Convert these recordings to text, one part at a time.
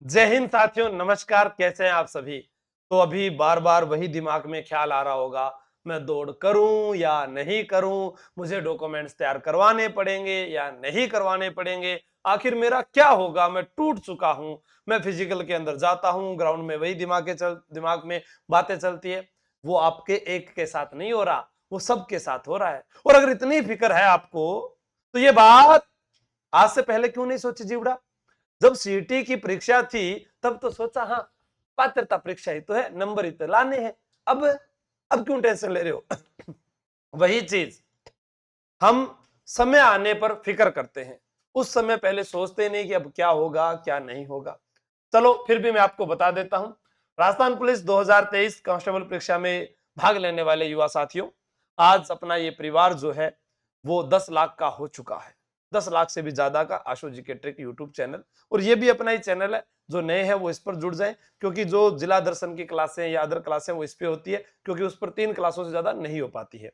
जय हिंद साथियों, नमस्कार। कैसे हैं आप सभी। तो अभी बार बार वही दिमाग में ख्याल आ रहा होगा, मैं दौड़ करूं या नहीं करूं, मुझे डॉक्यूमेंट्स तैयार करवाने पड़ेंगे या नहीं करवाने पड़ेंगे, आखिर मेरा क्या होगा, मैं टूट चुका हूं। मैं फिजिकल के अंदर जाता हूं, ग्राउंड में वही दिमाग में बातें चलती है। वो आपके एक के साथ नहीं हो रहा, वो सबके साथ हो रहा है। और अगर इतनी फिक्र है आपको, तो ये बात आज से पहले क्यों नहीं सोची जीवड़ा। जब सीटी की परीक्षा थी तब तो सोचा, हाँ पात्रता परीक्षा ही तो है, नंबर ही तो लाने हैं। अब क्यों टेंशन ले रहे हो। वही चीज हम समय आने पर फिक्र करते हैं, उस समय पहले सोचते नहीं कि अब क्या होगा क्या नहीं होगा। चलो फिर भी मैं आपको बता देता हूं। राजस्थान पुलिस 2023 कांस्टेबल परीक्षा में भाग लेने वाले युवा साथियों, आज अपना ये परिवार जो है वो 10 लाख का हो चुका है। 10 लाख से भी ज्यादा का आशु जी के ट्रिक यूट्यूब चैनल, और ये भी अपना ही चैनल है। जो नए हैं वो इस पर जुड़ जाएं, क्योंकि जो जिला दर्शन की क्लासें या अदर क्लासें वो इस पे होती है, क्योंकि उस पर 3 क्लासों से ज्यादा नहीं हो पाती है।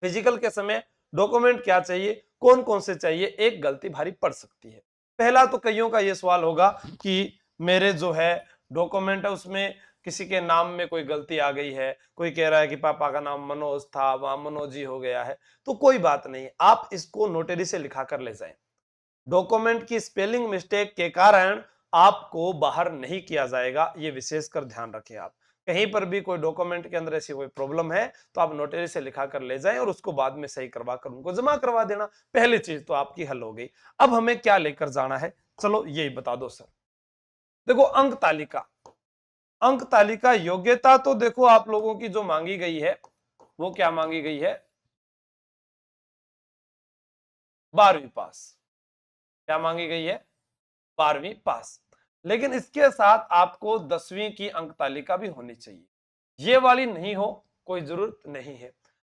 फिजिकल के समय डॉक्यूमेंट क्या चाहिए, कौन कौन से चाहिए, एक गलती भारी पड़ सकती है। पहला तो कईयों का ये सवाल होगा कि मेरे जो है डॉक्यूमेंट है उसमें किसी के नाम में कोई गलती आ गई है, कोई कह रहा है कि पापा का नाम मनोज था वहां मनोजी हो गया है। तो कोई बात नहीं, आप इसको नोटरी से लिखा कर ले जाएं। डॉक्यूमेंट की स्पेलिंग मिस्टेक के कारण आपको बाहर नहीं किया जाएगा, ये विशेषकर ध्यान रखें। आप कहीं पर भी कोई डॉक्यूमेंट के अंदर ऐसी कोई प्रॉब्लम है तो आप नोटरी से लिखा कर ले जाएं और उसको बाद में सही करवा कर उनको जमा करवा देना। पहली चीज तो आपकी हल हो गई। अब हमें क्या लेकर जाना है, चलो यही बता दो सर। देखो अंक तालिका, अंक तालिका योग्यता तो देखो आप लोगों की जो मांगी गई है वो क्या मांगी गई है, 12वीं पास। क्या मांगी गई है, 12वीं पास। लेकिन इसके साथ आपको 10वीं की अंक तालिका भी होनी चाहिए। ये वाली नहीं हो कोई जरूरत नहीं है,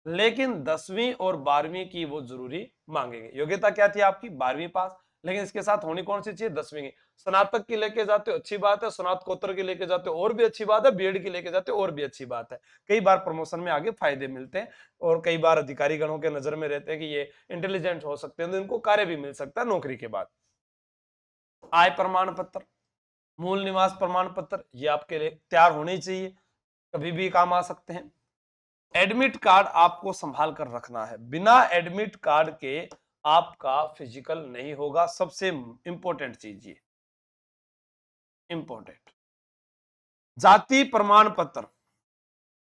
लेकिन 10वीं और 12वीं की वो जरूरी मांगेंगे। योग्यता क्या थी आपकी, 12वीं पास, लेकिन इसके साथ होनी कौन सी चाहिए, 10वीं की। स्नातक की लेके जाते हो अच्छी बात है, स्नातकोत्तर की लेके जाते हो और भी अच्छी बात है, बीएड की लेके जाते हो और भी अच्छी बात है। कई बार प्रमोशन में आगे फायदे मिलते हैं, और कई बार अधिकारी गणों के नजर में रहते हैं कि ये इंटेलिजेंट हो सकते हैं, तो इनको कार्य भी मिल सकता है नौकरी के बाद। आय प्रमाण पत्र, मूल निवास प्रमाण पत्र, ये आपके लिए तैयार होने चाहिए, कभी भी काम आ सकते हैं। एडमिट कार्ड आपको संभाल कर रखना है, बिना एडमिट कार्ड के आपका फिजिकल नहीं होगा। सबसे इंपॉर्टेंट चीज ये इंपॉर्टेंट। जाति प्रमाण पत्र,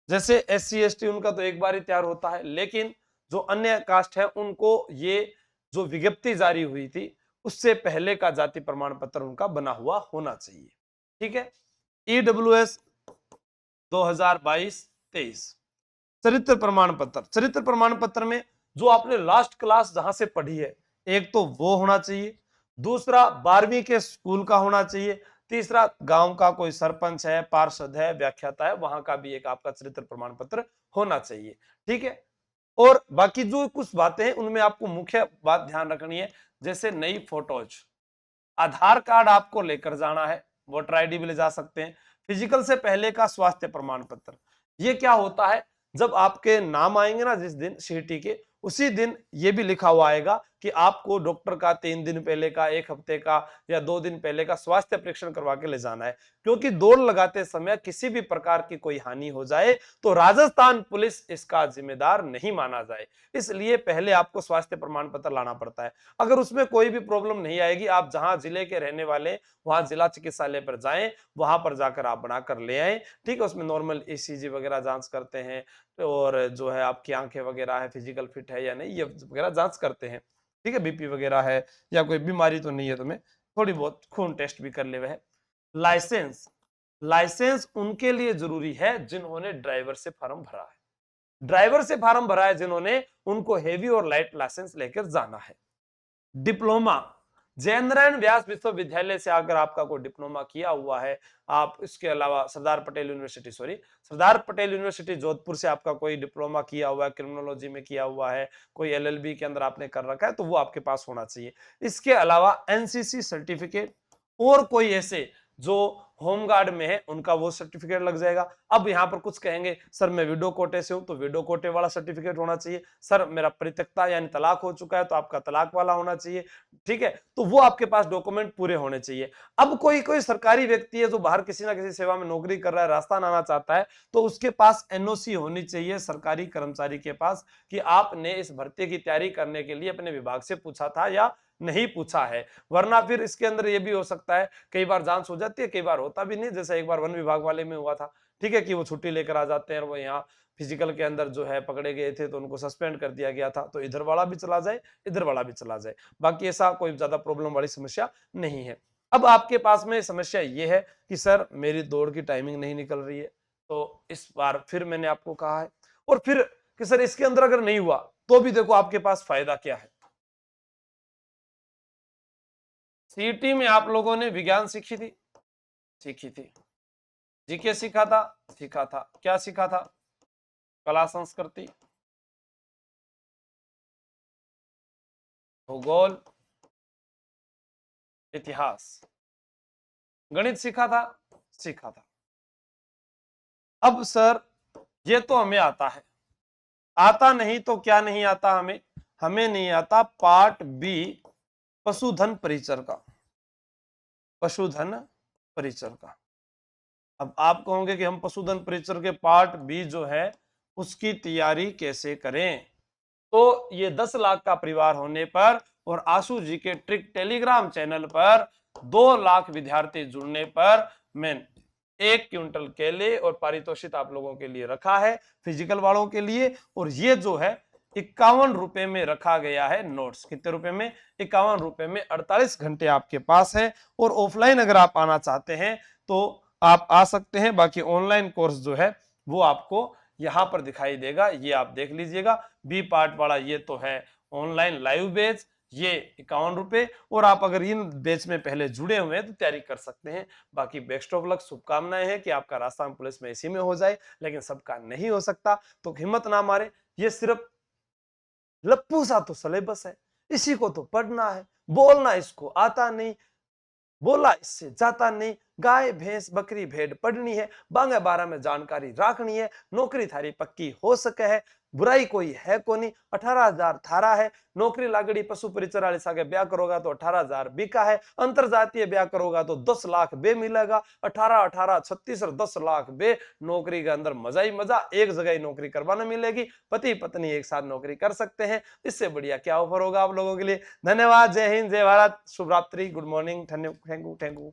जैसे SC ST उनका तो एक बार ही तैयार होता है, लेकिन जो अन्य कास्ट है उनको ये जो विज्ञप्ति जारी हुई थी उससे पहले का जाति प्रमाण पत्र उनका बना हुआ होना चाहिए। ठीक है। EWS 2022-23 चरित्र प्रमाण पत्र, चरित्र प्रमाण पत्र में जो आपने लास्ट क्लास जहां से पढ़ी है, एक तो वो होना चाहिए, दूसरा 12वीं के स्कूल का होना चाहिए, तीसरा गांव का कोई सरपंच है, पार्षद है, व्याख्याता है, वहां का भी एक आपका चरित्र प्रमाण पत्र होना चाहिए। ठीक है। और बाकी जो कुछ बातें हैं उनमें आपको मुख्य बात ध्यान रखनी है, जैसे नई फोटोज, आधार कार्ड आपको लेकर जाना है, वोटर आईडी भी ले जा सकते हैं, फिजिकल से पहले का स्वास्थ्य प्रमाण पत्र। ये क्या होता है, जब आपके नाम आएंगे ना जिस दिन सीटी के, उसी दिन ये भी लिखा हुआ आएगा कि आपको डॉक्टर का 3 दिन पहले का, 1 हफ्ते का या 2 दिन पहले का स्वास्थ्य परीक्षण करवा के ले जाना है। क्योंकि दौड़ लगाते समय किसी भी प्रकार की कोई हानि हो जाए तो राजस्थान पुलिस इसका जिम्मेदार नहीं माना जाए, इसलिए पहले आपको स्वास्थ्य प्रमाण पत्र लाना पड़ता है। अगर उसमें कोई भी प्रॉब्लम नहीं आएगी, आप जहां जिले के रहने वाले वहां जिला चिकित्सालय पर जाएं, वहां पर जाकर आप बनाकर ले आए। ठीक है। उसमें नॉर्मल ECG वगैरह जांच करते हैं, और जो है आपकी आंखें वगैरह है, फिजिकल फिट है या नहीं, ये वगैरह जांच करते हैं। ठीक है। BP वगैरह है या कोई बीमारी तो नहीं है तुम्हें, थोड़ी बहुत खून टेस्ट भी कर ले हुए है। लाइसेंस, लाइसेंस उनके लिए जरूरी है जिन्होंने ड्राइवर से फॉर्म भरा है। ड्राइवर से फॉर्म भरा है जिन्होंने, उनको हेवी और लाइट लाइसेंस लेकर जाना है। डिप्लोमा, जयेंद्र नारायण व्यास विश्वविद्यालय से अगर आपका कोई डिप्लोमा किया हुआ है, आप इसके अलावा सरदार पटेल यूनिवर्सिटी, सरदार पटेल यूनिवर्सिटी जोधपुर से आपका कोई डिप्लोमा किया हुआ है, क्रिमिनोलॉजी में किया हुआ है, कोई LLB के अंदर आपने कर रखा है, तो वो आपके पास होना चाहिए। इसके अलावा NCC सर्टिफिकेट और कोई ऐसे जो होमगार्ड में है उनका वो सर्टिफिकेट लग जाएगा। अब यहाँ पर कुछ कहेंगे सर मैं विडो कोटे से हूं तो विडो कोटे वाला सर्टिफिकेट होना चाहिए, सर मेरा परित्यक्ता यानी तलाक हो चुका है तो आपका तलाक वाला होना चाहिए, ठीक है, तो वो आपके पास डॉक्यूमेंट पूरे होने चाहिए। अब कोई कोई सरकारी व्यक्ति है जो बाहर किसी ना किसी सेवा में नौकरी कर रहा है, राजस्थान आना चाहता है, तो उसके पास एनओसी होनी चाहिए सरकारी कर्मचारी के पास कि आपने इस भर्ती की तैयारी करने के लिए अपने विभाग से पूछा था या नहीं पूछा है। वरना फिर इसके अंदर ये भी हो सकता है, कई बार जांच हो जाती है, कई बार होता भी नहीं, जैसा एक बार वन विभाग वाले में हुआ था, ठीक है, कि वो छुट्टी लेकर आ जाते हैं और वो यहाँ फिजिकल के अंदर जो है पकड़े गए थे तो उनको सस्पेंड कर दिया गया था, तो इधर वाला भी चला जाए, इधर वाला भी चला जाए। बाकी ऐसा कोई ज्यादा प्रॉब्लम वाली समस्या नहीं है। अब आपके पास में समस्या ये है कि सर मेरी दौड़ की टाइमिंग नहीं निकल रही है, तो इस बार फिर मैंने आपको कहा है, और फिर कि सर इसके अंदर अगर नहीं हुआ तो भी देखो आपके पास फायदा क्या है। सीईटी में आप लोगों ने विज्ञान सीखी थी, जीके सीखा था, क्या सीखा था, कला संस्कृति, भूगोल, इतिहास, गणित सीखा था। अब सर ये तो हमें आता है, आता नहीं तो क्या नहीं आता हमें, हमें नहीं आता पार्ट बी पशुधन परिचर का, पशुधन परिचर का। अब आप कहोगे कि हम पशुधन परिचर के पार्ट बी जो है उसकी तैयारी कैसे करें, तो ये 10 लाख का परिवार होने पर और आशु जी के ट्रिक टेलीग्राम चैनल पर 2 लाख विद्यार्थी जुड़ने पर मैं 1 क्विंटल केले और पारितोषिक आप लोगों के लिए रखा है फिजिकल वालों के लिए। और ये जो है 51 रुपए में रखा गया है नोट्स, कितने रुपए में, 51 रुपए में 48 घंटे आपके पास है। और ऑफलाइन अगर आप आना चाहते हैं तो आप आ सकते हैं, बाकी ऑनलाइन कोर्स जो है वो आपको यहां पर दिखाई देगा, ये आप देख लीजिएगा। बी पार्ट वाला ये तो है ऑनलाइन लाइव बैच, ये 51 रुपए, और आप अगर इन बैच में पहले जुड़े हुए हैं तो तैयारी कर सकते हैं। बाकी बेस्ट ऑफ लक, शुभकामनाएं हैं कि आपका राजस्थान पुलिस में इसी में हो जाए, लेकिन सबका नहीं हो सकता, तो हिम्मत ना मारे। ये सिर्फ लप्पू सा तो सिलेबस है, इसी को तो पढ़ना है, बोलना इसको आता नहीं, बोला इससे जाता नहीं। गाय भैंस बकरी भेड़ पढ़नी है, बांगे 12 में जानकारी रखनी है, नौकरी थारी पक्की हो सके है, बुराई कोई है को नहीं। 18,000 थारा है, नौकरी लागड़ी पशु परिचर वाले सागे ब्याह करोगा तो 18,000 बिका है, अंतर जातीय ब्याह करोगा तो 10 लाख बे मिलेगा, 18 18 36 और 10 लाख बे। नौकरी के अंदर मजा ही मजा, एक जगह ही नौकरी करवाना मिलेगी, पति पत्नी एक साथ नौकरी कर सकते हैं, इससे बढ़िया क्या ऑफर होगा आप लोगों के लिए। धन्यवाद, जय हिंद, जय भारत, शुभ रात्रि, गुड मॉर्निंग, थैंक यू।